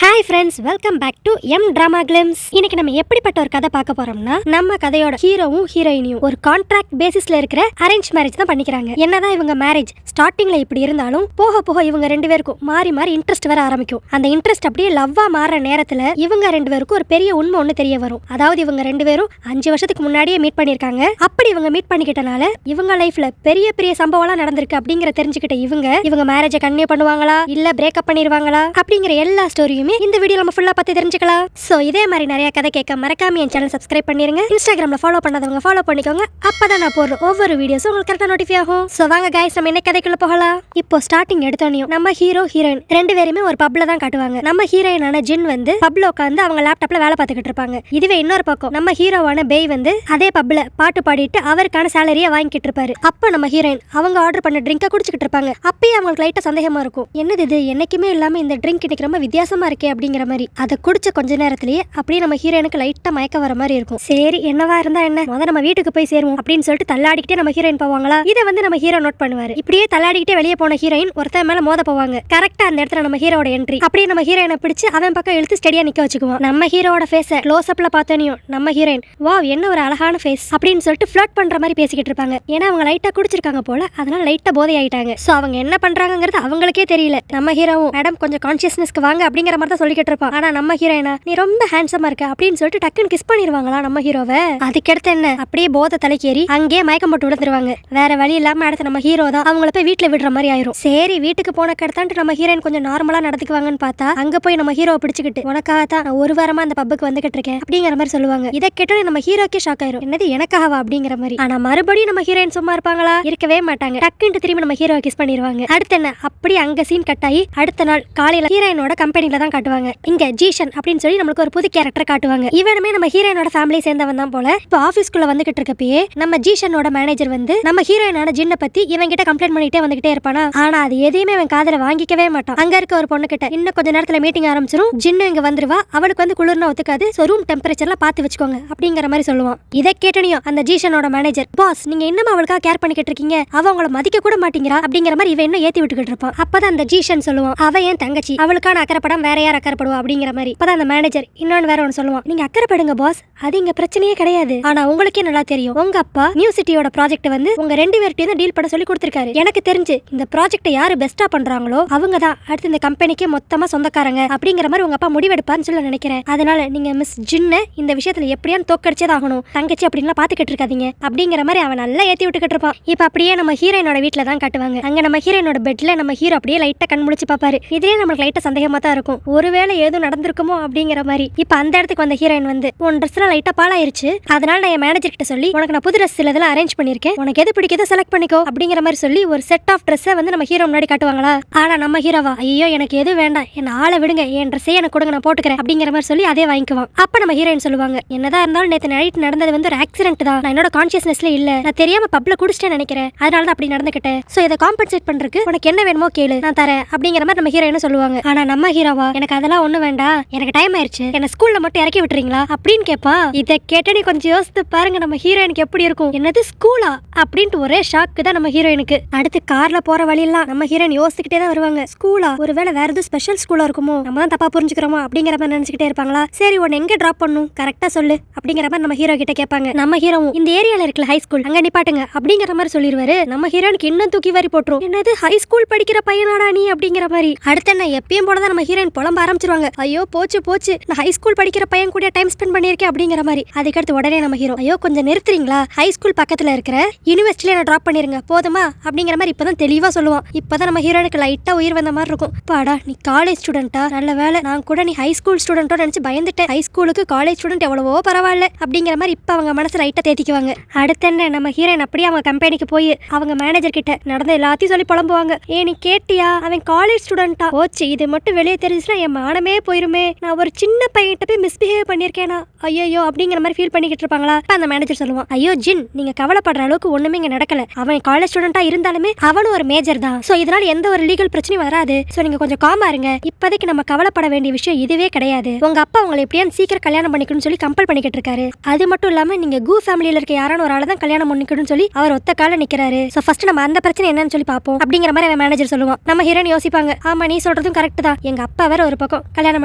Hi friends, welcome back to M drama glimpse. இன்னைக்கு நம்ம எப்படிப்பட்ட ஒரு கதை பார்க்க போறோம்னா, நம்ம கதையோட ஹீரோவும் ஹீரோயினியும் ஒரு கான்ட்ராக்ட் பேசிஸ்ல இருக்கிற அரேஞ்ச் மேரேஜ் தான் பண்ணிக்கிறாங்க. என்னதான் இவங்க மேரேஜ் ஸ்டார்டிங்ல இப்படி இருந்தாலும் போக போக இவங்க ரெண்டு பேருக்கும் மாறி மாறி இன்ட்ரெஸ்ட் வர ஆரம்பிக்கும். அந்த இன்ட்ரெஸ்ட் அப்படியே லவ்வா மாறுற நேரத்துல இவங்க ரெண்டு பேருக்கும் ஒரு பெரிய உண்மை ஒண்ணு தெரிய வரும். அதாவது இவங்க ரெண்டு பேரும் 5 வருஷத்துக்கு முன்னாடியே மீட் பண்ணிருக்காங்க. அப்படி இவங்க மீட் பண்ணிக்கிட்டனால இவங்க லைஃப்ல பெரிய பெரிய சம்பவம்லாம் நடந்திருக்கு அப்படிங்கிற தெரிஞ்சுக்கிட்ட இவங்க மேரேஜை கன்டினியூ பண்ணுவாங்களா இல்ல பிரேக்கப் பண்ணிடுவாங்களா அப்படிங்கிற எல்லா ஸ்டோரியும் இந்த வீடியோ நம்ம ஃபுல்லா பார்த்து தெரிஞ்சுக்கலாம். சோ இதே மாதிரி நிறைய கதை கேட்க மறக்காம என் சேனல் சப்ஸ்கிரைப் பண்ணிருங்க. இன்ஸ்டாகிராம்ல ஃபாலோ பண்ணாதவங்க ஃபாலோ பண்ணிக்கோங்க. அப்பதான் நான் போடுற ஒவ்வொரு வீடியோஸும் உங்களுக்கு கரெக்டா நோட்டிஃபை ஆகும். சோ வாங்க गाइस, நம்ம என்ன கதைக்குள்ள போகலாம். இப்போ ஸ்டார்டிங் எடுத்தோனியும் நம்ம ஹீரோ ஹீரோயின் ரெண்டு பேருமே ஒரு பப்ல தான் காட்டுவாங்க. நம்ம ஹீரோயினான ஜின் வந்து பப்ல உட்கார்ந்து அவங்க லேப்டாப்ல வேலை பார்த்துக்கிட்டு இருப்பாங்க. இதுவே இன்னொரு பக்கம் நம்ம ஹீரோவான பேய் வந்து அதே பப்ல பாட்டு பாடிட்டு அவருக்கான சேலரியை வாங்கிட்டு இருப்பாரு. அப்ப நம்ம ஹீரோயின் அவங்க ஆர்டர் பண்ண ட்ரிங்கை குடிச்சிட்டு இருப்பாங்க. அப்பயே அவங்களுக்கு லைட்டா சந்தேகமா இருக்கும். என்னது இது, என்னைக்குமே இல்லாம இந்த ட்ரிங்க் இன்னைக்கு ரொம்ப வித்தியாசமா இருக்கே அப்படிங்கிற மாதிரி. அதை குடிச்ச கொஞ்ச நேரத்திலேயே அப்படியே நம்ம ஹீரோயினுக்கு லைட்டா மயக்க வர மாதிரி இருக்கும். சரி என்னவா இருந்தா என்ன, முதல்ல நம்ம வீட்டுக்கு போய் சேருவோம் அப்படின்னு சொல்லிட்டு தள்ளாடிக்கிட்டே நம்ம ஹீரோயின் போவாங்களா. இதை வந்து நம்ம ஹீரோ நோட் பண்ணுவாரு. இப்படியே தள்ளாடிக்கிட்டே வெளியே போன ஹீரோயின் ஒருத்தர் மேல மோத போவாங்க. கரெக்டா அந்த இடத்துல நம்ம ஹீரோட என்ட்ரி. அப்படியே நம்ம ஹீரோயினை பிடிச்சு அவன் பக்கம் இழுத்து ஸ்டெடியா நிக்க வச்சுக்குவோம். நம்ம ஹீரோட ஃபேஸ க்ளோஸ் அப்ல பார்த்தோனியும் நம்ம ஹீரோயின் வாவ் என்ன ஒரு அழகான ஃபேஸ் அப்படின்னு சொல்லிட்டு ஃப்ளர்ட் பண்ற மாதிரி பேசிக்கிட்டு இருப்பாங்க. ஏன்னா அவங்க லைட்டா குடிச்சிருக்காங்க போல, அதனால லைட்டா போதை ஆயிட்டாங்க. சோ அவங்க என்ன பண்றாங்கிறது அவங்களுக்கே தெரியல. நம்ம ஹீரோவும் மேடம் கொஞ்சம் கான்சியஸ்னஸ்க்கு வாங்க அப்படிங்கிற மாதிரி தான் சொல்லிக்கிட்டு இருப்பான். ஆனா நம்ம ஹீரோயினா நீ ரொம்ப ஹேண்ட்ஸமா இருக்க அப்படின்னு சொல்லிட்டு டக்குன்னு கிஸ் பண்ணிடுவாங்களா நம்ம ஹீரோவை. அதுக்கடுத்து என்ன அப்படியே போதை தலைக்கேறி அங்கேயே மயக்கம் போட்டு விழுந்துருவாங்க. வேற வழி இல்லாம அடுத்து நம்ம ஹீரோ தான் அவங்கள போய் வீட்டுல விடுற மாதிரி ஆயிரும். சரி வீட்டுக்கு போன கடத்தான்ட்டு நம்ம ஹீரோயின் கொஞ்சம் நார்மலா நடந்துக்குவாங்கன்னு பார்த்தா அங்க போய் நம்ம ஹீரோவை பிடிச்சிக்கிட்டு உனக்காக தான் நான் ஒரு வாரமா அந்த பப்புக்கு வந்துகிட்டு இருக்கேன் அப்படிங்கிற மாதிரி சொல்லுவாங்க. இதை கேட்டோட நம்ம ஹீரோக்கே ஷாக் ஆயிரும். என்னது எனக்காகவா அப்படிங்கிற மாதிரி. ஆனா மறுபடியும் நம்ம ஹீரோயின் சும்மா இருப்பாங்களா, இருக்கவே மாட்டாங்க. டக்குன்னு திரும்பி நம்ம ஹீரோவை கிஸ் பண்ணிடுவாங்க. அடுத்து என்ன அப்படியே அங்க சீன் கட் ஆகி அடுத்த நாள் காலையில ஹீரோயினோட கம்பெனில தான் காட்டுவாங்க. இங்க ஜீஷன் அப்படின்னு சொல்லி நம்மளுக்கு ஒரு புது கேரக்டர் காட்டுவாங்க. இவனுமே நம்ம ஹீரோயினோட ஃபேமிலி சேர்ந்தவன் தான் போல. இப்போ ஆபீஸ்க்குள்ள வந்துகிட்டு இருக்கப்பயே நம்ம ஜீஷனோட மேனேஜர் வந்து நம்ம ஹீரோயினான ஜின்னை பத்தி இவன் கிட்ட கம்ப்ளைண்ட் பண்ணிட்டே வந்துகிட்டே இருப்பானா. ஆனா அது எதையுமே அவன் காதுல வாங்கிக்கவே மாட்டான். அங்க இருக்க ஒரு பொண்ணு கிட்ட இன்னும் கொஞ்ச நேரத்துல மீட்டிங் ஆரம்பிச்சிரும், ஜின்னு இங்க வந்துருவா, அவளுக்கு வந்து குளிர்னா ஒத்துக்காது, சோ ரூம் டெம்பரேச்சர்ல பாத்து வச்சுக்கோங்க அப்படிங்கிற மாதிரி சொல்லுவான். இதை கேட்டனியும் அந்த ஜீஷனோட மேனேஜர் பாஸ் நீங்க இன்னும் அவளுக்காக கேர் பண்ணிக்கிட்டு இருக்கீங்க, அவ உங்களை மதிக்க கூட மாட்டீங்களா அப்படிங்கிற மாதிரி இவன் இன்னும் ஏத்தி விட்டுக்கிட்டு இருப்பான். அப்பதான் அந்த ஜீஷன் சொல்லுவான் அவ ஏன் தங்கச்சி, அவளுக்கான அக்கறைப்படம் வேற யார் அக்கறைப்படுவா அப்படிங்கிற மாதிரி. அப்பதான் அந்த மேனேஜர் இன்னொன்னு வேற ஒன்று சொல்லுவான், நீங்க அக்கறைப்படுங்க பாஸ், அது இங்க பிரச்சனையே கிடையாது. ஆனா உங்களுக்கே நல்லா தெரியும் உங்க அப்பா நியூ சிட்டியோட ப்ராஜெக்ட் வந்து உங்க ரெண்டு பேர்ட்டையும் தான் டீல் பண்ண சொல்லி கொடுத்திருக்காரு. எனக்கு தெரிஞ்சு இந்த ப்ராஜெக்ட் யாரு பெஸ்டா பண்றாங்களோ அவங்க தான் அடுத்து இந்த கம்பெனிக்கு மொத்தமா சொந்தக்காரங்க அப்படிங்கிற மாதிரி உங்க அப்பா முடிவெடுப்பான்னு சொல்லி நினைக்கிறேன். அதனால நீங்க மிஸ் ஜின்ன இந்த விஷயத்துல எப்படியான்னு தோக்கடிச்சே ஆகணும், தங்கச்சி அப்படின்லாம் பாத்துக்கிட்டு இருக்காதீங்க அப்படிங்கிற மாதிரி அவன் நல்லா ஏத்தி விட்டுக்கிட்டு இருப்பான். இப்ப அப்படியே நம்ம ஹீரோயினோட வீட்டுல தான் காட்டுவாங்க. அங்க நம்ம ஹீரோயினோட பெட்ல நம்ம ஹீரோ அப்படியே லைட்டா கண் முழிச்சு பாப்பாரு. இதே நம்மளுக்கு லைட்டா சந்தேகமா தான் இருக்கும், ஒருவேளை ஏதும் நடந்திருக்குமோ அப்படிங்கிற மாதிரி. இப்ப அந்த இடத்துக்கு வந்த ஹீரோயின் வந்து உன் ட்ரெஸ்லாம் லைட்டா பாலாயிருச்சு, அதனால நான் என் மேனேஜர் கிட்ட சொல்லி உனக்கு நான் புது ட்ரெஸ் இதெல்லாம் அரேஞ்ச் பண்ணிருக்கேன், உனக்கு எது பிடிக்குதோ செலக்ட் பண்ணிக்கோ அப்படிங்கிற மாதிரி சொல்லி ஒரு செட் ஆஃப் ட்ரெஸ்ஸை வந்து நம்ம ஹீரோ முன்னாடி காட்டுவாங்களா. ஆனா நம்ம ஹீரோவா ஐயோ எனக்கு எதுவும் வேண்டாம், என்ன ஆளை விடுங்க, என் ட்ரெஸ்ஸே எனக்கு கொடுங்க நான் போட்டுக்கிறேன் அப்படிங்கிற மாதிரி சொல்லி அதே வாங்கிக்குவான். அப்ப நம்ம ஹீரோயின் சொல்லுவாங்க என்னதான் இருந்தாலும் நேற்று நைட் நடந்தது வந்து ஒரு ஆக்சிடென்ட் தான், நான் என்னோட கான்சியஸ்னஸ்ல இல்ல, நான் தெரியாம பப்ல குடிச்சிட்டேன் நினைக்கிறேன், அதனால தான் அப்படி நடந்துக்கிட்டேன், சோ இதை காம்பன்சேட் பண்றதுக்கு உனக்கு என்ன வேணுமோ கேளு நான் தரேன் அப்படிங்கிற மாதிரி நம்ம ஹீரோயின் சொல்லுவாங்க. ஆனா நம்ம ஹீரோவா எனக்கு அதெல்லாம் ஒண்ணு வேண்டாம், எனக்கு டைம் ஆயிருச்சு, என்ன ஸ்கூல்ல மட்டும் இறக்கி விட்டுறீங்களா அப்படின்னு கேட்பா. இதை கேட்ட நீ கொஞ்சம் யோசித்து பாருங்க நம்ம ஹீரோயினுக்கு எப்படி இருக்கும். என்னது ஸ்கூலா அப்படின்ட்டு ஒரே ஷாக்கு தான் நம்ம ஹீரோயினுக்கு. அடுத்து கார்ல போற வழியெல்லாம் நம்ம ஹீரோயின் யோசிச்சுக்கிட்டே தான் வருவாங்க. ஸ்கூலா ஒருவேளை வேற எதுவும் ஸ்பெஷல் ஸ்கூலா இருக்குமோ, நம்ம தான் தப்பா புரிஞ்சுக்கிறோமோ அப்படிங்கிற மாதிரி நினைச்சுக்கிட்டே இருப்பாங்களா. சரி உன்னை எங்க டிராப் பண்ணும் கரெக்டா சொல்லு அப்படிங்கிற மாதிரி நம்ம ஹீரோ கிட்ட கேட்பாங்க. நம்ம ஹீரோவும் இந்த ஏரியால இருக்குல்ல ஹை ஸ்கூல் அங்க நிப்பாட்டுங்க அப்படிங்கிற மாதிரி சொல்லிடுவாரு. நம்ம ஹீரோனுக்கு இன்னும் தூக்கி வாரி போட்டுரும். என்னது ஹை ஸ்கூல் படிக்கிற பையனாடா நீ அப்படிங்கிற மாதிரி. அடுத்து என்ன எப்பயும் போலதான் நம்ம ஹீரோயின் புலம்ப ஆரம்பிச்சிருவாங்க. ஐயோ போச்சு போச்சு, நான் ஹை ஸ்கூல் படிக்கிற பையன் கூட டைம் ஸ்பெண்ட் பண்ணியிருக்கேன் அப்படிங்கிற மாதிரி. அதுக்கடுத்து உடனே நம்ம ஹீரோ ஐயோ கொஞ்சம் நிறுத்துறீங்களா, ஹை ஸ்கூல் பக்கத்துல இருக்கிற யூனிவர்சிட்டியில நான் டிராப் பண்ணிருங்க போதுமா அப்படிங்கிற மாதிரி இப்பதான் தெளிவா சொல்லுவான். இப்பதான் நம்ம ஹீரோனுக்கு லைட்டா உயிர் வந்த மாதிரி இருக்கும். பாடா நீ காலேஜ் ஸ்டூடெண்டா, நல்ல வேலை, நான் கூட நீ ஹை ஸ்கூல் ஸ்டூடெண்டோ நினைச்சு பயந்துட்டேன், ஹை ஸ்கூலுக்கு காலேஜ் ஸ்டூடெண்ட் எவ்வளவோ பரவாயில்ல அப்படிங்கிற மாதிரி இப்ப அவங்க மனசு லைட்டா தேத்திக்குவாங்க. அடுத்து என்ன நம்ம ஹீரோயின் அப்படியே அவங்க கம்பெனிக்கு போய் அவங்க மேனேஜர் கிட்ட நடந்த எல்லாத்தையும் சொல்லி புலம்புவாங்க. ஏ நீ கேட்டியா அவன் காலேஜ் ஸ்டூடெண்டா, போச்சு இது மட்டும் வெளியே தெரிஞ்சுன்னா என் மானமே போயிருமே, நான் ஒரு சின்ன பையன்கிட்ட போய் மிஸ்பிஹேவ் பண்ணிருக்கேனா ஐயோ அப்படிங்கிற மாதிரி ஃபீல் பண்ணிக்கிட்டு இருப்பாங்களா. அந்த மேனேஜர் சொல்லுவான் ஐயோ ஜின் நீங்க கவலைப்படுற அளவுக்கு ஒண்ணுமே இங்க நடக்கல, அவன் காலேஜ் ஸ்டூடெண்டா இருந்தாலுமே அவனும் ஒரு மேஜர் தான், சோ இதனால எந்த ஒரு லீகல் பிரச்சனையும் வராது, சோ நீங்க கொஞ்சம் காமா இருங்க, இப்போதைக்கு நம்ம கவலைப்பட வேண்டிய விஷயம் இதுவே கிடையாது, உங்க அப்பா உங்களை எப்படியாவது சீக்கிரம் கல்யாணம் பண்ணிக்கணும்னு சொல்லி கம்பல் பண்ணிக்கிட்டு இருக்காரு, அது மட்டும் இல்லாம நீங்க கூ ஃபேமிலியில இருக்க யாரான ஒரு ஆளை தான் கல்யாணம் பண்ணிக்கணும்னு சொல்லி அவர் ஒத்த கால நிக்கிறாரு, சோ ஃபர்ஸ்ட் நம்ம அந்த பிரச்சனை என்னன்னு சொல்லி பாப்போம் அப்படிங்கிற மாதிரி மேனேஜர் சொல்லுவான். நம்ம ஹீரோயின் யோசிப்பாங்க ஆமா நீ சொல்றதும் கரெக்ட் தான், எங்க அப்பா வேற ஒரு பக்கம் கல்யாணம்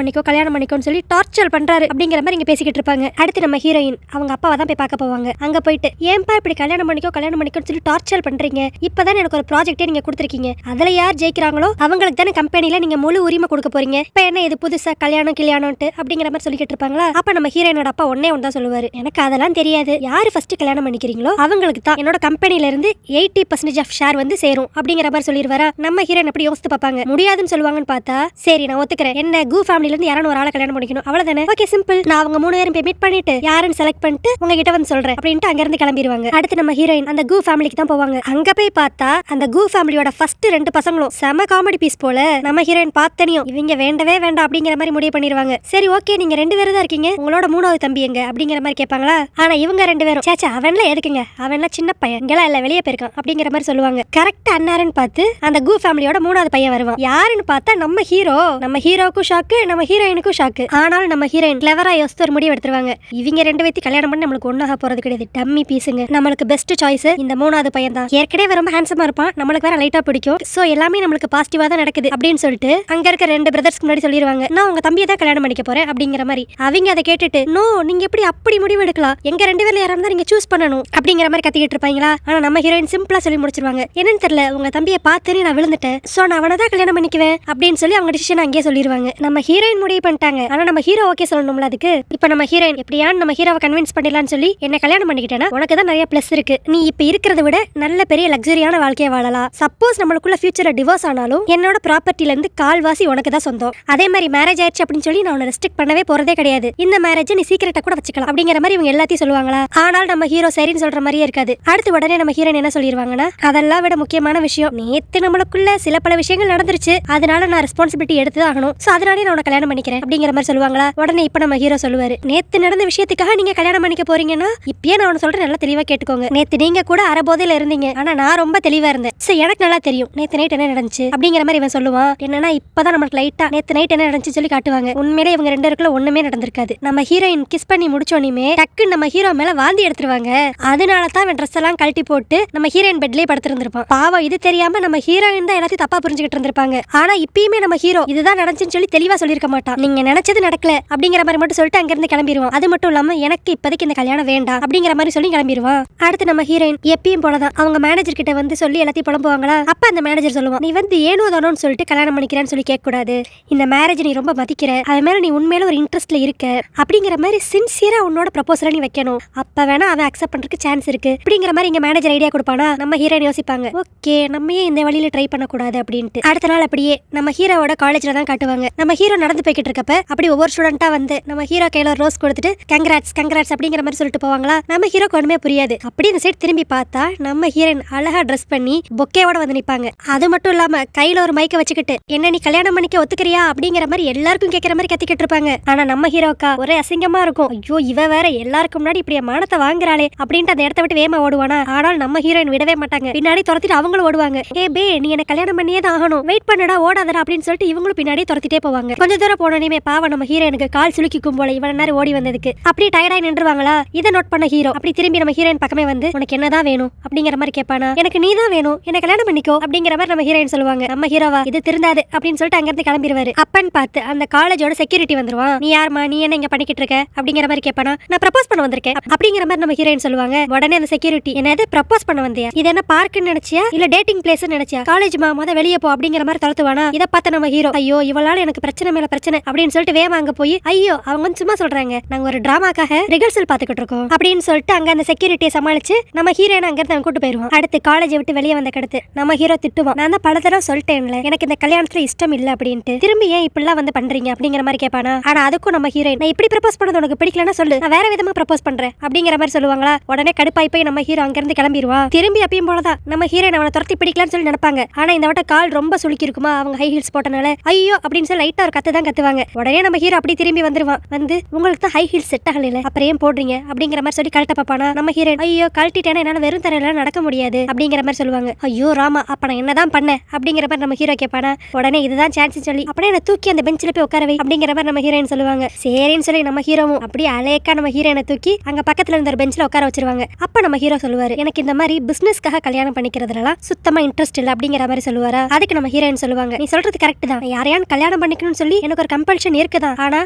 பண்ணிக்கோன்னு சொல்லி டார்ச்சர் பண்றாரு அப்படிங்கிற மாதிரி இங்க பேசிக்கிட்டு இருப்பாங்க. அடுத்து நம்ம ஹீரோயின் அவங்க அப்பாவை தான் போய் பார்க்க போவாங்க. அங்க போயிட்டு ஏன்பா இப்படி கல்யாணம் பண்ணிக்கோன்னு சொல்லி டார்ச்சர் பண்றீங்க? இப்பதான் எனக்கு ஒரு ப்ராஜெக்டே நீங்க கொடுத்துருக்கீங்க. அதுல யார் ஜெயிக்கிறாங்களோ அவங்களுக்கு தானே கம்பெனில நீங்க முழு உரிமை கொடுக்க போறீங்க. இப்ப என்ன இது புதுசா கல்யாணம்ட்டு அப்படிங்கிற மாதிரி சொல்லிக்கிட்டு இருப்பாங்களா? அப்ப நம்ம ஹீரோயினோட அப்பா ஒன்னே ஒன்று தான் சொல்லுவாரு, எனக்கு அதெல்லாம் தெரியாது. யாரு ஃபர்ஸ்ட் கல்யாணம் பண்ணிக்கிறீங்களோ அவங்களுக்கு தான் என்னோட கம்பெனில இருந்து 80% ஆஃப் ஷேர் வந்து சேரும் அப்படிங்கிற மாதிரி சொல்லிடுவாரா? நம்ம ஹீரோயின் அப்படி யோசித்து பார்ப்பாங்க. முடியாதுன்னு சொல்லுவாங்கன்னு பார்த்தா சரி நான் ஒத்துக்கிறேன், என்ன கூ ஃபேமிலில இருந்து யாரும் ஒரு ஆளை கல்யாணம் பண்ணிக்கணும் அவ்வளவுதானே, ஓகே சிம்பிள், நான் அவங்க 3 பேரும் போய் மீட் பண்ணிட்டு யாருன்னு செலக்ட் பண்ணிட்டு உங்ககிட்ட வந்து சொல்றேன் அப்படின்ட்டு அங்க இருந்து கிளம்பிடுவாங்க. அடுத்து நம்ம ஹீரோயின் அந்த கூ ஃபேமிலிக்கு தான் போவாங்க. அங்க போய் பார்த்தா அந்த கூ ஃபேமிலியோட ஃபர்ஸ்ட் 2 பசங்களும் செம காமெடி பீஸ் போல. நம்ம ஹீரோயின் பார்த்தனியும் இவங்க வேண்டவே வேண்டாம் அப்படிங்கிற மாதிரி முடிவு பண்ணிடுவாங்க. சரி ஓகே நீங்க 2 பேரும் தான் இருக்கீங்க, உங்களோட 3வது தம்பி எங்க அப்படிங்கிற மாதிரி கேட்பாங்களா? ஆனா இவங்க 2 பேரும் சேச்சா அவன்ல எதுக்குங்க, அவன்லாம் சின்ன பையன், இங்கெல்லாம் இல்ல வெளியே போயிருக்கான் அப்படிங்கிற மாதிரி சொல்லுவாங்க. கரெக்டா அன்னாருன்னு பார்த்து அந்த கூ ஃபேமிலியோட 3வது பையன் வருவான். யாருன்னு பார்த்தா நம்ம ஹீரோவுக்கும் ஷாக்கு, நம்ம ஹீரோயினுக்கும் ஷாக்கு. ஆனாலும் நம்ம ஹீரோயின் கிளவரா யோசித்து ஒரு முடிவு எடுத்துருவாங்க. இவங்க 2 பேத்தி கல்யாணம் பண்ணி நம்மளுக்கு ஒன்னாக போறது கிடையாது, டம்மி பீஸுங்க. நம்மளுக்கு பெஸ்ட் சாய்ஸ் இந்த 3வது பையன் தான். ஏற்கனவே ரொம்ப ஹேண்ட்ஸமா இருப்பான், நம்மளுக்கு வேற லைட்டா பிடிக்கும். சோ எல்லாமே நம்மளுக்கு பாசிட்டிவா தான் நடக்குது அப்படின்னு சொல்லிட்டு அங்க இருக்க 2 பிரதர்ஸ்க்கு முன்னாடி சொல்லிடுவாங்க, நான் உங்க தம்பியை தான் கல்யாணம் பண்ணிக்க போறேன் அப்படிங்கிற மாதிரி. அவங்க அதை கேட்டுட்டு நோ நீங்க எப்படி அப்படி முடிவு எடுக்கலாம், எங்க 2 பேர்ல யாரா இருந்தா நீங்க சூஸ் பண்ணணும் அப்படிங்கிற மாதிரி கத்திக்கிட்டு இருப்பாங்களா? ஆனா நம்ம ஹீரோயின் சிம்பிளா சொல்லி முடிச்சிருவாங்க, என்னன்னு தெரியல உங்க தம்பியை பார்த்து நான் விழுந்துட்டேன், சோ நான் அவனை தான் கல்யாணம் பண்ணிக்குவேன் அப்படின்னு சொல்லி அவங்க டிசிஷன் அங்கேயே சொல்லிடுவாங்க. நம்ம ஹீரோயின் முடிவு பண்ணிட்டாங்க, ஆனா நம்ம ஹீரோ ஓகே சொல்லணும்ல. அதுக்கு இப்ப நம்ம ஹீரோயின் எப்படியான்னு நம்ம ஹீரோவை கன்வின்ஸ் பண்ணிடலாம்னு சொல்லி என்ன கல்யாணம் பண்ணிக்கிட்டேன்னா உனக்கு தான் நிறைய பிளஸ் இருக்கு, நீ இப்ப இருக்கிறத விட நல்ல பெரிய லக்ஸரியான வாழ்க்கையை வாழலாம். சப்போஸ் நம்மளுக்குள்ள ஃபியூச்சர்ல டிவோர்ஸ் ஆனாலும் என்னோட ப்ராப்பர்ட்டில இருந்து கால்வாசி உனக்கு தான் சொந்தம். அதே மாதிரி மேரேஜ் ஆயிடுச்சு அப்படின்னு சொல்லி நான் உன்னை ரெஸ்ட்ரிக்ட் பண்ணவே போறதே கிடையாது, இந்த மேரேஜ் நீ சீக்கிரட்டா கூட வச்சுக்கலாம் அப்படிங்கிற மாதிரி இவங்க எல்லாத்தையும் சொல்லுவாங்களா? ஆனால் நம்ம ஹீரோ சரின்னு சொல்ற மாதிரியே இருக்காது. அடுத்து உடனே நம்ம ஹீரோயின் என்ன சொல்லிடுவாங்கன்னா, அதெல்லாம் விட முக்கியமான விஷயம், நேத்து நம்மளுக்குள்ள சில பல விஷயங்கள் நடந்துருச்சு, அதனால நான் ரெஸ்பான்சிபிலிட்டி எடுத்து ஆகணும், சோ அதனால நான் உன்னை கல்யாணம் பண்ணிக்கிறேன் அப்படிங்கிற மாதிரி சொல்லுவாங்களா? உடனே இப்ப நம்ம ஹீரோ சொல்லுவாரு, நேத்து நடந்த விஷயத்துக்காக நீங்க கல்யாணம் பண்ணிக்க போறீங்கன்னா இப்பயே நான் சொல்றேன் நல்லா தெளிவா கேட்டுக்கோங்க. நேத்து நீங்க கூட அரைபோதையில இருந்தீங்க, ஆனா நான் ரொம்ப தெளிவா இருந்தேன். சோ எனக்கு நல்லா தெரியும் நேத்து நைட் என்ன நடந்துச்சு அப்படிங்கிற மாதிரி இவன் சொல்லுவான். என்னன்னா இப்பதான் நமக்கு லைட்டா நேத்து நைட் என்ன நடந்துச்சு சொல்லி காட்டுவாங்க. உண்மையிலே இவங்க 2 பேருக்குள்ள ஒண்ணுமே நடந்திருக்காது. நம்ம ஹீரோயின் கிஸ் பண்ணி முடிச்சோனே டக்கு நம்ம ஹீரோ மேல வாந்தி எடுத்துருவாங்க. அதனால தான் இவன் ட்ரெஸ் எல்லாம் கழட்டி போட்டு நம்ம ஹீரோயின் பெட்லயே படுத்திருந்திருப்பான். பாவம் இது தெரியாம நம்ம ஹீரோயின் தான் எல்லாத்தையும் தப்பா புரிஞ்சுக்கிட்டு இருந்திருப்பாங்க. ஆனா இப்பயுமே நம்ம ஹீரோ இதுதான் நடந்துச்சுன்னு சொல்லி தெளிவா சொல்லியிருக்க மாட்டான். நீங்க நினைச்சது நடக்கல அப்படிங்கிற மாதிரி மட்டும் சொல்லிட்டு அங்க இருந்து கிளம்பிடுவான். அது மட்டும் இல்லாம எனக்கு இப்போதைக்கு இந்த கல்யாணம் வேண்டாம் அப்படிங்கிற மாதிரி சொல்லி கிளம்பிடுவான். அடுத்து நம்ம ஹீரோயின் எப்பயும் போலதான் அவங்க மேனேஜர் கிட்ட வந்து சொல்லி எல்லாத்தையும் புலம்புவாங்களா? அப்ப அந்த மேனேஜர் சொல்லுவான், நீ வந்து ஏனோ தானோன்னு சொல்லிட்டு கல்யாணம் பண்ணிக்கிறேன்னு சொல்லி கேட்க கூடாது, இந்த மேரேஜ் நீ ரொம்ப மதிக்கிற, அது மேல நீ உண்மையில ஒரு இன்ட்ரெஸ்ட்ல இருக்க அப்படிங்கிற மாதிரி சின்சியரா உன்னோட ப்ரொபோசலை நீ வைக்கணும், அப்ப வேணா அவன் அக்செப்ட் பண்றதுக்கு சான்ஸ் இருக்கு அப்படிங்கிற மாதிரி இங்க மேனேஜர் ஐடியா கொடுப்பானா? நம்ம ஹீரோயின் யோசிப்பாங்க, ஓகே நம்ம ஏன் இந்த வழியில ட்ரை பண்ணக்கூடாது அப்படின்ட்டு. அடுத்த நாள் அப்படியே நம்ம ஹீரோவோட காலேஜ்ல தான் காட்டுவாங்க. நம்ம ஹீரோ நடந்து போய்கிட்டு இருக்கப்ப அப்படி ஒவ்வொரு ஸ்டூடெண்டா வந்து நம்ம ஹீரோ கையில ரோஸ் கொடுத்துட்டு கங்க்ராட்ஸ் அப்படிங்கிற மாதிரி சொல்லிட்டு போவாங்களா? நம்ம ஹீரோக்கு ஒண்ணுமே புரியாது. அப்படி இந்த சைடு திரும்பி பார்த்தா நம்ம ஹீரோயின் அழகா ட்ரெஸ் பண்ணி பொக்கேவோட வந்து நிப்பாங்க. அது மட்டும் இல்லாம கையில ஒரு மைக்க வச்சுக்கிட்டு என்ன நீ கல்யாணம் பண்ணிக்க ஒத்துக்கிறியா அப்படிங்கிற மாதிரி எல்லாருக்கும் கேட்கிற மாதிரி கத்திக்கிட்டு இருப்பாங்க. ஆனா நம்ம ஹீரோக்கா ஒரே அசிங்கமா இருக்கும். ஐயோ இவ வேற எல்லாருக்கும் முன்னாடி இப்படி மானத்தை வாங்குறாளே அப்படின்ட்டு அந்த இடத்த விட்டு வேமா ஓடுவானா? ஆனால் நம்ம ஹீரோயின் விடவே மாட்டாங்க. பின்னாடி துரத்திட்டு அவங்களும் ஓடுவாங்க. ஏ பே நீ என்ன கல்யாணம் பண்ணியே தான் ஆகணும், வெயிட் பண்ணடா ஓடாதடா அப்படின்னு சொல்லிட்டு இவங்களும் பின்னாடி துரத்திட்டே போவாங்க. கொஞ்ச தூரம் போனோனே பாவம் நம்ம ஹீரோயினுக்கு கால் சுலுக்கிக்கும் போல இவ்வளவு நேரம் ஓடி வந்ததுக்கு அப்படியே டயர்டாய் நின்றுவாங்களா? இதை நோட் பண்ண ஹீரோ அப்படி திரும்பி நம்ம ஹீரோயின் பக்கமே வந்து உனக்கு என்னதான் வேணும் அப்படிங்கிற மாதிரி கேட்பானா? எனக்கு நீ தான் வேணும், என்ன கல்யாணம் பண்ணிக்கோ அப்படிங்கிற மாதிரி நம்ம ஹீரோயின் சொல்லுவாங்க. நம்ம ஹீரோவா இது திருந்தாது அப்படின்னு சொல்லிட்டு அங்க இருந்து கிளம்பிடுவாரு. அப்பன்னு பார்த்து அந்த காலேஜோட செக்யூரிட்டி வந்துருவான். நீ யாருமா, நீ என்ன இங்க பண்ணிக்கிட்டு இருக்க அப்படிங்கிற மாதிரி கேட்பானா? நான் ப்ரப்போஸ் பண்ண வந்திருக்கேன் அப்படிங்கிற மாதிரி நம்ம ஹீரோயின் சொல்லுவாங்க. உடனே அந்த செக்யூரிட்டி என்னது ப்ரப்போஸ் பண்ண வந்தியா, இது என்ன பார்க்குன்னு நினைச்சியா இல்ல டேட்டிங் பிளேஸ் நினைச்சியா, காலேஜ் முத வெளியே போ அப்படிங்கிற மாதிரி தளர்த்துவானா? இதை பார்த்த நம்ம ஹீரோ ஐயோ இவளால எனக்கு பிரச்சனை மேல பிரச்சனை அப்படின்னு சொல்லிட்டு வேமா அங்க போய் ஐயோ அவங்க வந்து சும்மா சொல்றாங்க, நாங்க ஒரு டிராமாக்காக ரிஹர்சல் பாத்துக்கிட்டு இருக்கோம் அப்படின்னு சொல்லிட்டு அங்க அந்த செக்யூரிட்டியை சமாளிச்சு நம்ம ஹீரோயின் அங்க இருந்து கூட்டு போயிருவோம். அடுத்து காலேஜை விட்டு வெளியே வந்த கடத்து நம்ம ஹீரோ திட்டுவான், நான் தான் பல தடவை சொல்லிட்டேன்ல எனக்கு இந்த கல்யாணத்துல இஷ்டம் இல்ல அப்படின்ட்டு, திரும்பி ஏன் இப்படிலாம் வந்து பண்றீங்க அப்படிங்கிற மாதிரி கேட்பானா? ஆனா அதுக்கும் நம்ம ஹீரோயின் நான் இப்படி ப்ரப்போஸ் பண்ணது உனக்கு பிடிக்கலன்னா சொல்லு, நான் வேற விதமா ப்ரப்போஸ் பண்றேன் அப்படிங்கிற மாதிரி சொல்லுவாங்களா? உடனே கடுப்பாய் போய் நம்ம ஹீரோ அங்க இருந்து கிளம்பிடுவான். திரும்பி அப்பயும் போலதான் நம்ம ஹீரோயின் அவனை துரத்தி பிடிக்கலான்னு சொல்லி நினைப்பாங்க. ஆனா இந்த வட்ட கால் ரொம்ப சுளுக்கி இருக்குமா அவங்க ஹை ஹீல்ஸ் போட்டனால ஐயோ அப்படின்னு சொல்லி லைட்டா ஒரு கத்து தான் கத்துவாங்க. உடனே நம்ம ஹீரோ அப்படி திரும்பி வந்துருவான். வந்து உங்களுக்கு தான் ஹை ஹீல்ஸ் செட் ஆகல அப்புறம் ஏன் போடுறீங்க அப்படிங்கிற மாதிரி சொல்லி கழட்ட பாப்பானா? நம்ம ஹீரோயின் ஐயோ கழட்டிட்டேன்னா என்னால வெறும் தரையில நடக்க முடியாது அப்படிங்கிற மாதிரி சொல்லுவாங்க. ஐயோ ராமா அப்ப நான் என்னதான் பண்ண அப்படிங்கிற மாதிரி நம்ம ஹீரோ கேட்பானா? உடனே இதுதான் சான்ஸ் சொல்லி அப்படியே என்ன தூக்கி அந்த பெஞ்சில போய் உட்கார வை அப்படிங்கிற மாதிரி நம்ம ஹீரோயின் சொல்லுவாங்க. சரின்னு சொல்லி நம்ம ஹீரோவும் அப்படியே அலேக்கா நம்ம ஹீரோயினை தூக்கி அங்க பக்கத்துல இருந்த ஒரு பெஞ்சில உட்கார வச்சிருவாங்க. அப்ப நம்ம ஹீரோ சொல்லுவாரு, எனக்கு இந்த மாதிரி பிசினஸ்க்காக கல்யாணம் பண்ணிக்கிறதுலாம் சுத்தமா இன்ட்ரெஸ்ட் இல்ல அப்படிங்கிற மாதிரி சொல்லுவாரா? அதுக்கு நம்ம ஹீரோயின் சொல்லுவாங்க, நீ சொல்றது கரெக்ட் தான், யாரையான் கல்யாணம் கல்யாணம் பண்ணிக்கணும்னு சொல்லி எனக்கு ஒரு கம்பல்ஷன் இருக்குதான். ஆனா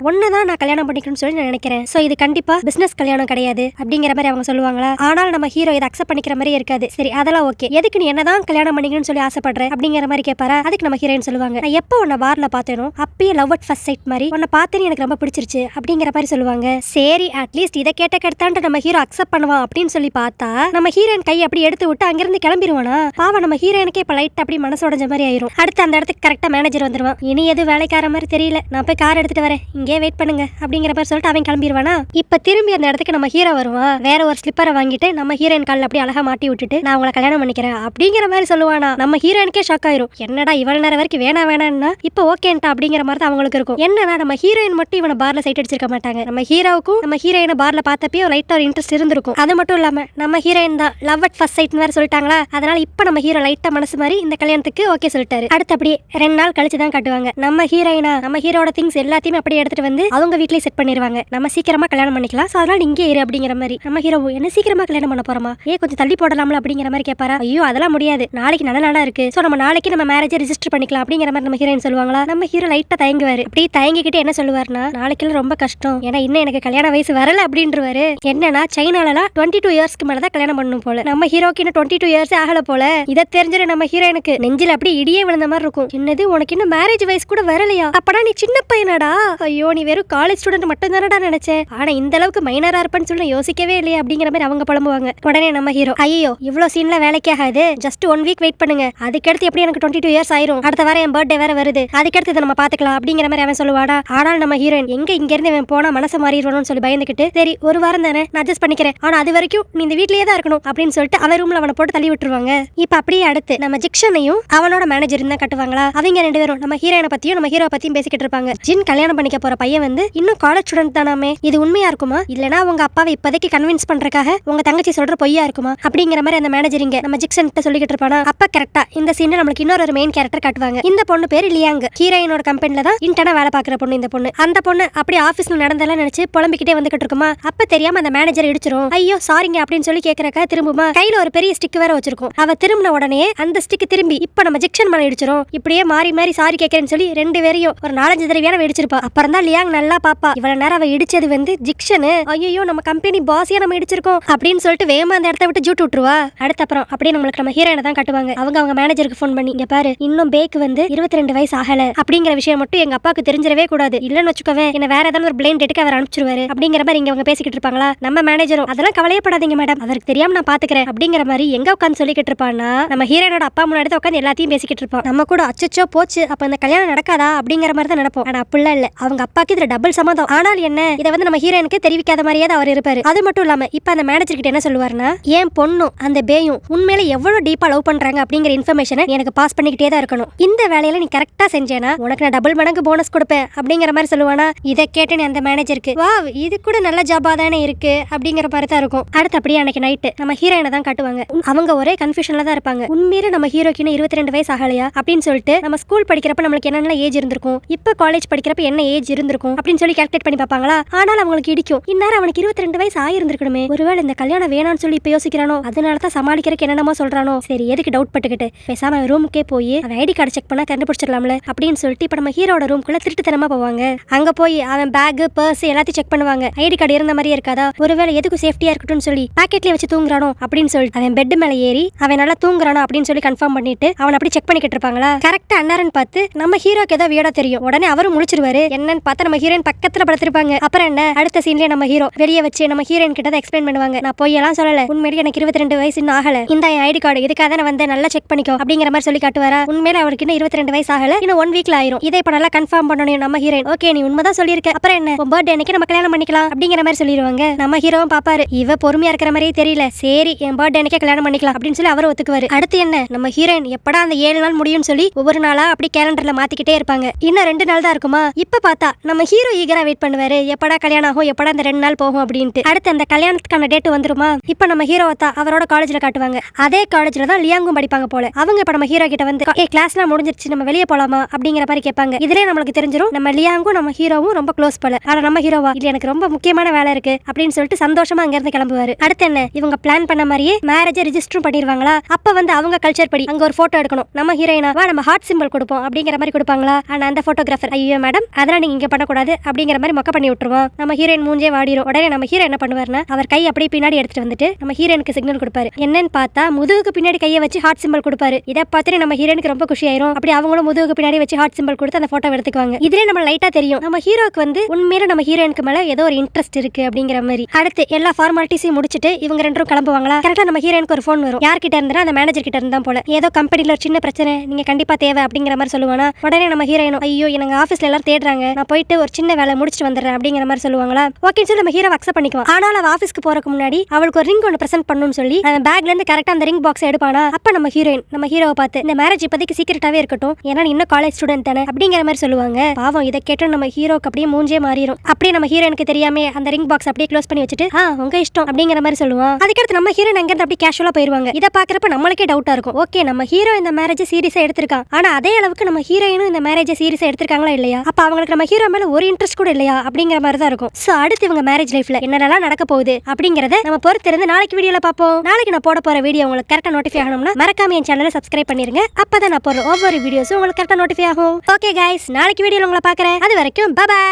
ஒன்னதான் நான் கல்யாணம் பண்ணிக்கணும்னு சொல்லி நான் நினைக்கிறேன். சோ இது கண்டிப்பா பிசினஸ் கல்யாணம் கிடையாது அப்படிங்கிற மாதிரி அவங்க சொல்லுவாங்களா. ஆனால் நம்ம ஹீரோ இதை அக்செப்ட் பண்ணிக்கிற மாதிரி இருக்காது. சரி அதெல்லாம் ஓகே, எதுக்கு நீ என்னதான் கல்யாணம் பண்ணிக்கணும்னு சொல்லி ஆசைப்படுற அப்படிங்கிற மாதிரி கேட்பாரா. அதுக்கு நம்ம ஹீரோயின் சொல்லுவாங்க, நான் எப்போ உன்னை பார்ல பார்த்தேனோ அப்பயே லவ் அட் ஃபர்ஸ்ட் சைட் மாதிரி உன்னை பார்த்தேன்னு எனக்கு ரொம்ப பிடிச்சிருச்சு அப்படிங்கிற மாதிரி சொல்லுவாங்க. சரி அட்லீஸ்ட் இதை கேட்ட நம்ம ஹீரோ அக்செப்ட் பண்ணுவான் அப்படின்னு சொல்லி பார்த்தா நம்ம ஹீரோயின் கை அப்படி எடுத்து விட்டு அங்கிருந்து கிளம்பிடுவானா. பாவம் நம்ம ஹீரோயினுக்கே இப்ப லைட் அப்படி மனசு உடைஞ்ச மாதிரி ஆயிரும். அடுத்து அந்த இடத்துக்கு கரெக்டா மேனேஜர் வந்துருவான். இனி எது வேலைக்கார மாதிரி தெரியல, நான் போய் கார் எடுத்துட்டு வரேன், இங்கே வெயிட் பண்ணுங்க அப்படிங்கிற மாதிரி சொல்லிட்டு அவன் கிளம்பிடுவானா. இப்ப திரும்பி அந்த இடத்துக்கு நம்ம ஹீரோ வருவான். வேற ஒரு ஸ்லிப்பரை வாங்கிட்டு நம்ம ஹீரோயின் காலில் அப்படி அழகா மாட்டி விட்டுட்டு நான் உங்களை கல்யாணம் பண்ணிக்கிறேன் அப்படிங்கிற மாதிரி சொல்லுவானா. நம்ம ஹீரோயினுக்கே ஷாக் ஆயிரும். என்னடா இவ்வளவு நேரம் வரைக்கும் வேணாம்னா இப்ப ஓகேன்ட்டா அப்படிங்கிற மாதிரி தான் அவங்களுக்கு இருக்கும். என்னன்னா நம்ம ஹீரோயின் மட்டும் இவனை பார்ல சைட் அடிச்சிருக்க மாட்டாங்க. நம்ம ஹீரோவுக்கும் நம்ம ஹீரோயினை பார்ல பார்த்தப்பே லைட்டா ஒரு இன்ட்ரெஸ்ட் இருந்திருக்கும். அது மட்டும் இல்லாம நம்ம ஹீரோயின் தான் லவ் அட் ஃபர்ஸ்ட் சைட்னு வேற சொல்லிட்டாங்களா. அதனால இப்ப நம்ம ஹீரோ லைட்டா மனசு மாதிரி இந்த கல்யாணத்துக்கு ஓகே சொல்லிட்டாரு. அடுத்து அப்படியே 2 நாள் கழிச்சு தான் காட்டுவாங்க. நம்ம ஹீரோயினா நம்ம ஹீரோட திங்ஸ் எல்லாத்தையுமே அப்படியே எடுத்துட்டு வந்து அவங்க வீட்லயே செட் பண்ணிடுவாங்க. நம்ம சீக்கிரமா கல்யாணம் பண்ணிக்கலாம், சோ அதனால இங்கே இரு அப்படிங்கிற மாதிரி. நம்ம ஹீரோ என்ன சீக்கிரமா கல்யாணம் பண்ண போறோமா, கொஞ்சம் தள்ளி போடலாம்ல அப்படிங்கிற மாதிரி கேட்பாரா. ஐயோ அதெல்லாம் முடியாது, நாளைக்கு நல்ல நாளா இருக்கு, சோ நம்ம நாளைக்கு நம்ம மேரேஜ் ரெஜிஸ்டர் பண்ணிக்கலாம் அப்படிங்கிற மாதிரி நம்ம ஹீரோயின் சொல்லுவாங்களா. நம்ம ஹீரோ லைட்டா தயங்குவாரு. அப்படியே தயங்கிக்கிட்டு என்ன சொல்லுவாருன்னா, நாளைக்கு ரொம்ப கஷ்டம், ஏன்னா இன்னும் எனக்கு கல்யாண வயசு வரல அப்படின்றவாரு. என்னன்னா சைனால 22 இயர்ஸ்க்கு மேலதான் கல்யாணம் பண்ணணும் போல. நம்ம ஹீரோக்கு இன்னும் 22 இயர்ஸ் ஆகல போல. இதை தெரிஞ்சு நம்ம ஹீரோயினுக்கு நெஞ்சில அப்படி இடியே விழுந்த மாதிரி இருக்கும். என்னது உனக்கு இன்னும் மேரேஜ் வயசு கூட வரலையா, அப்படா நீ சின்ன பையனடா, ஐயோ நீ வெறும் காலேஜ் ஸ்டூடெண்ட் மட்டும் தானடா நினைச்சேன், ஆனா இந்த அளவுக்கு மைனரா இருப்பேன்னு சொல்லி யோசிக்கவே இல்லையா அப்படிங்கிற மாதிரி அவங்க புலம்புவாங்க. உடனே நம்ம ஹீரோ ஐயோ இவ்வளவு சீன்ல வேலைக்கு ஆகாது, ஜஸ்ட் 1 வீக் வெயிட் பண்ணுங்க, அதுக்கடுத்து எப்படி எனக்கு 22 இயர்ஸ் ஆயிரும், அடுத்த வாரம் என் பர்த்டே வேற வருது, அதுக்கடுத்து இதை நம்ம பாத்துக்கலாம் அப்படிங்கிற மாதிரி அவன் சொல்லுவாடா. ஆனால் நம்ம ஹீரோயின் எங்க இங்க இருந்து அவன் போனா மனசு மாறிடுவானு சொல்லி பயந்துக்கிட்டு சரி ஒரு வாரம் தானே நான் அட்ஜஸ்ட் பண்ணிக்கிறேன், ஆனா அது வரைக்கும் நீ இந்த வீட்லயே தான் இருக்கணும் அப்படின்னு சொல்லிட்டு அவன் ரூம்ல அவனை போட்டு தள்ளி விட்டுருவாங்க. இப்ப அப்படியே அடுத்து நம்ம ஜிக்ஷனையும் அவனோட மேனேஜர் தான் கட்டுவாங்களா. அவங்க 2 பேரும் நம்ம ஹீரோயினை பத்தியும் நம்ம ஹீரோ பத்தியும் பேசிக்கிட்டு இருப்பாங்க. ஜின் கல்யாணம் பண்ணிக்க போற பையன் வந்து இன்னும் காலேஜ் ஸ்டூடெண்ட் தானாமே, இது உண்மையா இருக்குமா இல்லனா உங்க அப்பாவை இப்போதைக்கு கன்வின்ஸ் பண்றதுக்காக உங்க தங்கச்சி சொல்ற பொய்யா இருக்குமா அப்படிங்கிற மாதிரி அந்த மேனேஜர் இங்க நம்ம ஜிக்ஷன் கிட்ட சொல்லிக்கிட்டு இருப்பானா. அப்ப கரெக்டா இந்த சீன்ல நமக்கு இன்னொரு மெயின் கேரக்டர் காட்டுவாங்க. இந்த பொண்ணு பேரு லியாங். ஹீரோயினோட கம்பெனில தான் இன்டர்னா வேலை பாக்குற பொண்ணு இந்த பொண்ணு. அந்த பொண்ணு அப்படி ஆபீஸ்ல நடந்தெல்லாம் நினைச்சு புலம்பிக்கிட்டே வந்துகிட்டு இருக்குமா. அப்ப தெரியாம அந்த மேனேஜர் இடிச்சிரும். ஐயோ சாரிங்க அப்படின்னு சொல்லி கேக்குறக்கா திரும்புமா கையில ஒரு பெரிய ஸ்டிக் வேற வச்சிருக்கும். அவ திரும்பின உடனே அந்த ஸ்டிக் திரும்பி இப்ப நம்ம ஜிக்ஷன் மேல இடிச்சிரும். இப்படியே மாறி மாறி சாரி கேட்கறேன்னு சொல்லி 2 பேரையும் ஒரு 4-5 தடவையான வெடிச்சிருப்பா. அப்புறம் தான் லியாங் நல்லா பாப்பா இவ்வளவு நேரம் அவ இடிச்சது வந்து ஜிக்ஷனு, ஐயோ நம்ம கம்பெனி பாஸையா நம்ம இடிச்சிருக்கோம் அப்படின்னு சொல்லிட்டு வேகமா அந்த இடத்த விட்டு ஜூட்டு விட்டுருவா. அடுத்த அப்புறம் அப்படியே நம்மளுக்கு நம்ம ஹீரோயினை தான் காட்டுவாங்க. அவங்க மேனேஜருக்கு ஃபோன் பண்ணி இங்க பாரு இன்னும் பேக்கு வந்து 22 வயசு ஆகல அப்படிங்கிற விஷயம் மட்டும் எங்க அப்பாவுக்கு தெரிஞ்சிடவே கூடாது, இல்லன்னு வச்சுக்கவே என்ன வேற ஏதாவது ஒரு பிளைண்ட் டேட்டுக்கு அவர் அனுப்பிச்சிருவாரு அப்படிங்கிற மாதிரி இங்க அவங்க பேசிக்கிட்டு இருப்பாங்களா. நம்ம மேனேஜரும் அதெல்லாம் கவலையப்படாதீங்க மேடம், அவருக்கு தெரியாம நான் பாத்துக்கிறேன் அப்படிங்கிற மாதிரி எங்க உட்காந்து சொல்லிக்கிட்டு இருப்பான்னா நம்ம ஹீரோனோட அப்பா முன்னாடி உட்காந்து எல்லாத்தையும் பேசிக்கிட்டு இருப்பான். நம்ம கூட அச்சச்சோ போச்சு அப்ப இந்த கல்யாணம் நடக்காதா அப்படிங்கிற மாதிரி தான் நினைப்போம். ஆனா அப்படிலாம் இல்ல, அவங்க அப்பாக்கு இதுல டபுள் சம்மதம். ஆனால் என்ன இதை வந்து நம்ம ஹீரோனுக்கு தெரிவிக்காத மாதிரியே அவர் இருப்பாரு. அது மட்டும் இல்லாம இப்ப அந்த மேனேஜர் கிட்ட என்ன சொல்லுவாருன்னா, என் பொண்ணும் அந்த பேயும் உண்மையில எவ்வளவு டீப்பா லவ் பண்றாங்க அப்படிங்கிற இன்ஃபர்மேஷனை எனக்கு பாஸ் பண்ணிக்கிட்டே தான் இருக்கணும். இந்த வேலையில நீ கரெக்டா செஞ்சேனா உனக்கு நான் டபுள் மடங்கு போனஸ் கொடுப்பேன் அப்படிங்கிற மாதிரி சொல்லுவானா. இதை கேட்டேன் அந்த மேனேஜருக்கு வா இது கூட நல்ல ஜாபா தானே இருக்கு அப்படிங்கிற மாதிரி தான் இருக்கும். அடுத்து அப்படியே அன்னைக்கு நைட்டு நம்ம ஹீரோயினை தான் காட்டுவாங்க. அவங்க ஒரே கன்ஃபியூஷன்ல தான் இருப்பாங்க. உண்மையில நம்ம ஹீரோக்கு 22 வயசு ஆகலையா அப்படின்னு சொல்லிட்டு நம்ம ஸ்கூல் படிக்கிறப்ப நம்மளுக்கு என்னென்ன ஏஜ் இருந்திருக்கும், இப்ப காலேஜ் படிக்கிறப்ப என்ன ஏஜ் இருந்திருக்கும் அப்படின்னு சொல்லி கால்குலேட் பண்ணி பார்ப்பாங்களா. ஆனால் அவங்களுக்கு இடிக்கும் இந்நேரம் அவனுக்கு 22 வயசு ஆயிருந்திருக்கணுமே, ஒருவேளை இந்த கல்யாணம் வேணாம்னு சொல்லி இப்ப யோசிக்கிறானோ, அதனால தான் சமாளிக்கிறதுக்கு என்னென்னமோ சொல்றானோ. சரி எதுக்கு டவுட் பட்டுக்கிட்டு பேசாம ரூமுக்கே போய் அவன் ஐடி கார்டு செக் பண்ணா கண்டுபிடிச்சிடலாம்ல அப்படின்னு சொல்லிட்டு இப்ப நம்ம ஹீரோட ரூம்குள்ள திருட்டுத்தனமா போவாங்க. அங்க போய் அவன் பேக் பர்ஸ் எல்லாத்தையும் செக் பண்ணுவாங்க. ஐடி கார்டு இருந்த மாதிரியே இருக்காதா, ஒருவேளை எதுக்கு சேஃப்டியா இருக்கட்டும்னு சொல்லி பாக்கெட்ல வச்சு தூங்குறானோ அப்படின்னு சொல்லி அவன் பெட் மேல ஏறி அவன் நல்லா தூங்குறானோ அப்படின்னு சொல்லி கன்ஃபார்ம் பண்ணிட்டு அவன் அப்படி செக் பண்ணிக்கிட்டு இருப்பாங்களா. கரெக்டா அண்ணாரன் பார்த்து நம்ம ஹீரோக்கு ஏதோ வீடா தெரியும். உடனே அவரும் முழிச்சிருவாரு. என்னன்னு பார்த்தா நம்ம ஹீரோயின் பக்கத்துல படுத்திருப்பாங்க. அப்புறம் என்ன அடுத்த சீன்லயே நம்ம ஹீரோ வெளியே வச்சு நம்ம ஹீரோயின் கிட்ட எக்ஸ்பிளைன் பண்ணுவாங்க. நான் போய் எல்லாம் சொல்லல, உண்மையிலேயே எனக்கு 22 வயசு இன்னும் ஆகல, இந்த ஐடி கார்டு இதுக்காக நான் வந்து நல்லா செக் பண்ணிக்கோ அப்படிங்கிற மாதிரி சொல்லி காட்டுவாரா. உண்மையில அவருக்கு இன்னும் 22 வயசு ஆகல, இன்னும் 1 வீக்ல ஆயிரும். இதை இப்ப நல்லா கன்ஃபார்ம் பண்ணணும் நம்ம ஹீரோயின். ஓகே நீ உண்மைதான் சொல்லியிருக்க, அப்புறம் என்ன உன் பர்த்டே அன்னைக்கு நம்ம கல்யாணம் பண்ணிக்கலாம் அப்படிங்கிற மாதிரி சொல்லிடுவாங்க. நம்ம ஹீரோவும் பாப்பாரு இவ பொறுமையா இருக்கிற மாதிரியே தெரியல, சரி என் பர்த்டே அன்னைக்கே கல்யாணம் பண்ணிக்கலாம் அப்படின்னு சொல்லி அவர் ஒத்துக்குவாரு. அடுத்து என்ன நம்ம ஹீரோயின் எப்படா அந்த 7 நாள் முடியும்னு சொல்லி ஒவ்வொரு நாளா அப்படி கேலண்டர்ல மாத்திக்கிட்டே இருப்பாங்க. இன்னும் 2 நாள் தான் இருக்குமா. இப்ப பார்த்தா நம்ம ஹீரோ ஈகரா வெயிட் பண்ணுவாரு, எப்படா கல்யாணம் ஆகும், எப்படா இந்த 2 நாள் போகும் அப்படின்ட்டு. அடுத்து அந்த கல்யாணத்துக்கான டேட் வந்துருமா. இப்ப நம்ம ஹீரோவத்தா அவரோட காலேஜ்ல காட்டுவாங்க. அதே காலேஜ்ல தான் லியாங்கும் படிப்பாங்க போல. அவங்க இப்ப நம்ம ஹீரோ கிட்ட வந்து கிளாஸ்லாம் முடிஞ்சிருச்சு நம்ம வெளியே போலாமா அப்படிங்கிற மாதிரி கேட்பாங்க. இதுலயே நம்மளுக்கு தெரிஞ்சிடும் நம்ம லியாங்கும் நம்ம ஹீரோவும் ரொம்ப க்ளோஸ் போல. ஆனா நம்ம ஹீரோவா இல்ல எனக்கு ரொம்ப முக்கியமான வேலை இருக்கு அப்படின்னு சொல்லிட்டு சந்தோஷமா அங்க இருந்து கிளம்புவாரு. அடுத்து என்ன இவங்க பிளான் பண்ண மாதிரியே மேரேஜ் ரெஜிஸ்டரும் பண்ணிடுவாங்களா. அப்ப வந்து அவங்க கல்ச்சர் படி அங்க ஒரு போட்டோ எடுக்கணும். நம்ம ஹீரோயினா வா நம்ம ஹார்ட் சிம்பிள் கொடுப்போம் அப்படிங்கிற மாதிரி கொடுப்பாங்களா. ஆனா அந்த போட்டோகிராஃபர் ஐயோ மேடம் அதெல்லாம் நீங்க இங்க பண்ணக்கூடாது அப்படிங்கிற மாதிரி மொக்க பண்ணி விட்டுருவோம். நம்ம ஹீரோயின் மூஞ்சே வாடிரும். உடனே நம்ம ஹீரோ என்ன பண்ணுவாருன்னா அவர் கை அப்படியே பின்னாடி எடுத்துட்டு வந்துட்டு நம்ம ஹீரோயினுக்கு சிக்னல் கொடுப்பாரு. என்னன்னு பார்த்தா முதுகுக்கு பின்னாடி கையை வச்சு ஹார்ட் சிம்பிள் கொடுப்பாரு. இதை பார்த்துட்டு நம்ம ஹீரோயினுக்கு ரொம்ப குஷி ஆயிரும். அப்படி அவங்களும் முதுகுக்கு பின்னாடி வச்சு ஹார்ட் சிம்பிள் கொடுத்து அந்த போட்டோ எடுத்துக்குவாங்க. இதுல நம்ம லைட்டா தெரியும் நம்ம ஹீரோக்கு வந்து உண்மையில நம்ம ஹீரோயினுக்கு மேல ஏதோ ஒரு இன்ட்ரெஸ்ட் இருக்கு அப்படிங்கிற மாதிரி. அடுத்து எல்லா ஃபார்மாலிட்டிஸையும் முடிச்சிட்டு இவங்க ரெண்டும் கிளம்புவாங்களா. கரெக்டா நம்ம ஹீரோயினுக்கு ஒரு ஃபோன் வரும். யார்கிட்ட இருந்தா அந்த மேனேஜர் கிட்ட இருந்தா போல. ஏதோ கம்பெனில ஒரு சின்ன பிரச்சனை நீங்க கண்டிப்பா தேவை அப்படிங்கிற மாதிரி சொல்லுவானா. உடனே நம்ம ஹீரோயினும் ஐயோ எனக்கு ஆஃபீஸ்ல எல்லாரும் தேடுறாங்க நான் போயிட்டு ஒரு சின்ன வேலை முடிச்சிட்டு வந்துடுறேன் அப்படிங்கிற மாதிரி சொல்லுவாங்களா. ஓகேன்னு சொல்லி நம்ம ஹீரோ அக்செப்ட் பண்ணிக்குவான். ஆனால் அவ ஆஃபீஸ்க்கு போறதுக்கு முன்னாடி அவளுக்கு ஒரு ரிங் ஒன்று பிரசன்ட் பண்ணணும்னு சொல்லி அந்த பேக்ல இருந்து கரெக்டா அந்த ரிங் பாக்ஸ் எடுப்பானா. அப்ப நம்ம ஹீரோயின் நம்ம ஹீரோவை பார்த்து இந்த மேரேஜ் இப்போதைக்கு சீக்கிரட்டாவே இருக்கட்டும் ஏன்னா இன்னும் காலேஜ் ஸ்டூடெண்ட் தானே அப்படிங்கிற மாதிரி சொல்லுவாங்க. பாவம் இதை கேட்டு நம்ம ஹீரோக்கு அப்படியே மூஞ்சே மாறிடும். அப்படியே நம்ம ஹீரோயினுக்கு தெரியாம அந்த ரிங் பாக்ஸ் அப்படியே க்ளோஸ் பண்ணி வச்சுட்டு உங்க இஷ்டம் அப்படிங்கிற மாதிரி சொல்லுவான். அதுக்கடுத்து நம்ம ஹீரோயின் அங்க இருந்து அப்படியே கேஷுவலா போயிருவாங்க. இதை பாக்குறப்ப நம்மளுக்கே டவுட்டா இருக்கும். ஓகே நம்ம ஹீரோ இந்த மேரேஜ் சீரியஸா எடுத்திருக்கான். ஆனா அதே அளவுக்கு நம்ம ஹீரோயினும் இந்த மேரேஜ் சீரியஸா எடுத்திருக்காங்களா இல்லையா. அப்ப அவங்களுக்கு நம்ம ஹீரோ மேல ஒரு இன்ட்ரெஸ்ட் கூட இல்லையா அப்படிங்கிற மாதிரி தான் இருக்கும். சோ அடுத்து இவங்க மேரேஜ் லைஃப்ல என்னெல்லாம் நடக்க போகுது அப்படிங்கறத நம்ம பொறுத்திருந்து நாளைக்கு வீடியோல பாப்போம். நாளைக்கு நான் போட போற வீடியோ உங்களுக்கு கரெக்டா நோட்டிஃபை ஆகணும்னா மறக்காம என் சேனலை சப்ஸ்கிரைப் பண்ணிருங்க. அப்பதான் நான் போடுற ஒவ்வொரு வீடியோஸும் உங்களுக்கு கரெக்டா நோட்டிஃபை ஆகும். ஓகே கைஸ் நாளைக்கு வீடியோல உங்களை பாக்குறேன். அது வரைக்கும் பை பை.